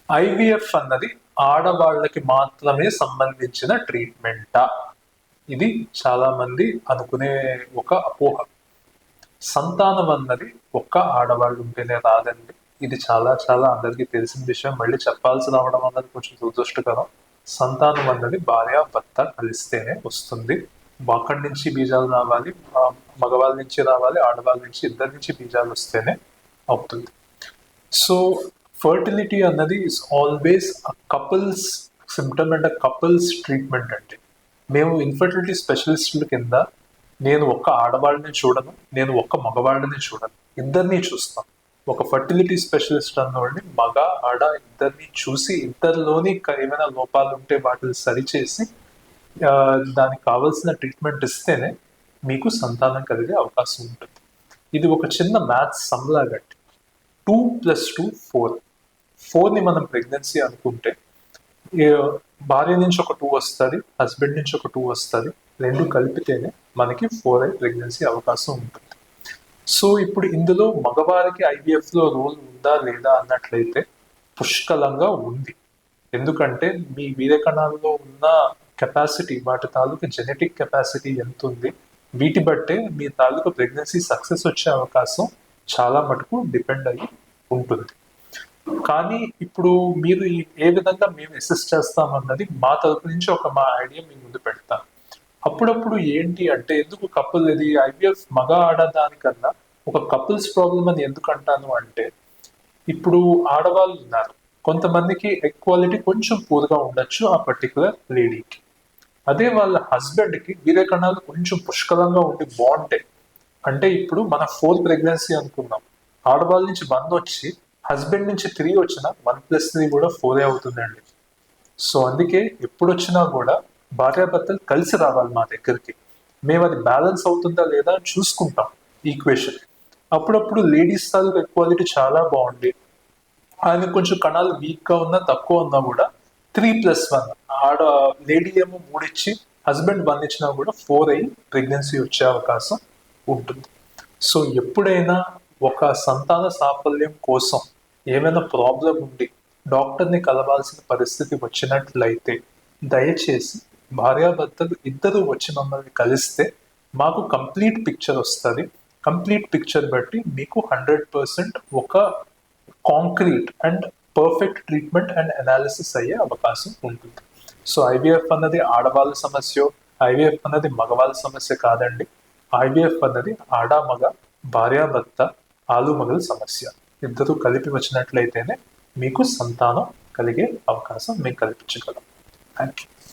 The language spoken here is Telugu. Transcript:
ఐవీఎఫ్ అన్నది ఆడవాళ్ళకి మాత్రమే సంబంధించిన ట్రీట్మెంటా? ఇది చాలా మంది అనుకునే ఒక అపోహ. సంతానం అన్నది ఒక్క ఆడవాళ్ళు ఉంటేనే రాదండి. ఇది చాలా చాలా అందరికీ తెలిసిన విషయం. మళ్ళీ చెప్పాల్సి రావడం అన్నది కొంచెం దురదృష్టకరం. సంతానం అన్నది భార్య భర్త కలిస్తేనే వస్తుంది. అక్కడి నుంచి బీజాలు రావాలి, మగవాళ్ళ నుంచి రావాలి, ఆడవాళ్ళ నుంచి, ఇద్దరి నుంచి బీజాలు వస్తేనే అవుతుంది. సో ఫర్టిలిటీ అన్నది is always a couples symptom and a couples treatment అండి. మేము ఇన్ఫర్టిలిటీ స్పెషలిస్టుల కింద నేను ఒక్క ఆడవాళ్ళని చూడను, నేను ఒక్క మగవాళ్ళని చూడను, ఇద్దరిని చూస్తాను. ఒక ఫర్టిలిటీ స్పెషలిస్ట్ అన్నవాడిని మగ ఆడ ఇద్దరిని చూసి ఇద్దరిలోని ఏమైనా లోపాలు ఉంటే వాటిని సరిచేసి దానికి కావాల్సిన ట్రీట్మెంట్ ఇస్తేనే మీకు సంతానం కలిగే అవకాశం ఉంటుంది. ఇది ఒక చిన్న మ్యాథ్స్ సమ్ లాగండి. 2 + 2 4. 4ని మనం ప్రెగ్నెన్సీ అనుకుంటే భార్య నుంచి ఒక 2 వస్తుంది, హస్బెండ్ నుంచి ఒక 2 వస్తుంది, రెండు కలిపితేనే మనకి 4 ప్రెగ్నెన్సీ అవకాశం ఉంటుంది. సో ఇప్పుడు ఇందులో మగవారికి ఐవీఎఫ్లో రోల్ ఉందా లేదా అన్నట్లయితే పుష్కలంగా ఉంది. ఎందుకంటే మీ వీర్య కణాల్లో ఉన్న కెపాసిటీ, వాటి తాలూకు జెనెటిక్ కెపాసిటీ ఎంత ఉంది, వీటి బట్టే మీ తాలూకు ప్రెగ్నెన్సీ సక్సెస్ వచ్చే అవకాశం చాలా మటుకు డిపెండ్ అయ్యి ఉంటుంది. కానీ ఇప్పుడు మీరు ఏ విధంగా మేము అసిస్ట్ చేస్తామన్నది మా తరపు నుంచి మా ఐడియా మీ ముందు పెడతాను. అప్పుడప్పుడు ఏంటి అంటే, ఎందుకు కపుల్ ఇది ఐవీఎఫ్ మగ ఆడదానికన్నా ఒక కపుల్స్ ప్రాబ్లం అని ఎందుకు అంటాను అంటే, ఇప్పుడు ఆడవాళ్ళు ఉన్నారు, కొంతమందికి ఈక్వాలిటీ కొంచెం పూర్గా ఉండొచ్చు ఆ పర్టికులర్ లేడీకి. అదే వాళ్ళ హస్బెండ్కి వీర్య కణాలు కొంచెం పుష్కలంగా ఉండి బాగుంటాయి. అంటే ఇప్పుడు మన 4 ప్రెగ్నెన్సీ అనుకున్నాం, ఆడవాళ్ళ నుంచి 1 వచ్చి హస్బెండ్ నుంచి 3 వచ్చిన 1 + 3 కూడా 4 అవుతుందండి. సో అందుకే ఎప్పుడు వచ్చినా కూడా భార్యాభర్తలు కలిసి రావాలి మా దగ్గరికి. మేము అది బ్యాలెన్స్ అవుతుందా లేదా అని చూసుకుంటాం ఈక్వేషన్. అప్పుడప్పుడు లేడీస్ తాలూకు ఈక్వాలిటీ చాలా బాగుంది, ఆయన కొంచెం కణాలు వీక్గా ఉన్నా తక్కువ ఉన్నా కూడా 3+1 ఆడ లేడీ ఏమో 3 ఇచ్చి హస్బెండ్ 1 ఇచ్చినా కూడా 4 అయ్యి ప్రెగ్నెన్సీ వచ్చే అవకాశం ఉంటుంది. సో ఎప్పుడైనా ఒక సంతాన సాఫల్యం కోసం ఏమైనా ప్రాబ్లం ఉండి డాక్టర్ని కలవాల్సిన పరిస్థితి వచ్చినట్లయితే దయచేసి భార్యాభర్తలు ఇద్దరు వచ్చి మమ్మల్ని కలిస్తే మాకు కంప్లీట్ పిక్చర్ వస్తుంది. కంప్లీట్ పిక్చర్ బట్టి మీకు 100% ఒక concrete and perfect treatment and analysis అయ్యే అవకాశం ఉంటుంది. సో ఐవీఎఫ్ అన్నది ఆడవాళ్ళ సమస్య, ఐవీఎఫ్ అన్నది మగవాళ్ళ సమస్య కాదండి. ఐవీఎఫ్ అన్నది ఆడ మగ, భార్యాభర్త, ఆలుమగల సమస్య. ఇద్దరు కలిపి వచ్చినట్లయితేనే మీకు సంతానం కలిగే అవకాశం మేము కల్పించగలం. Thank you.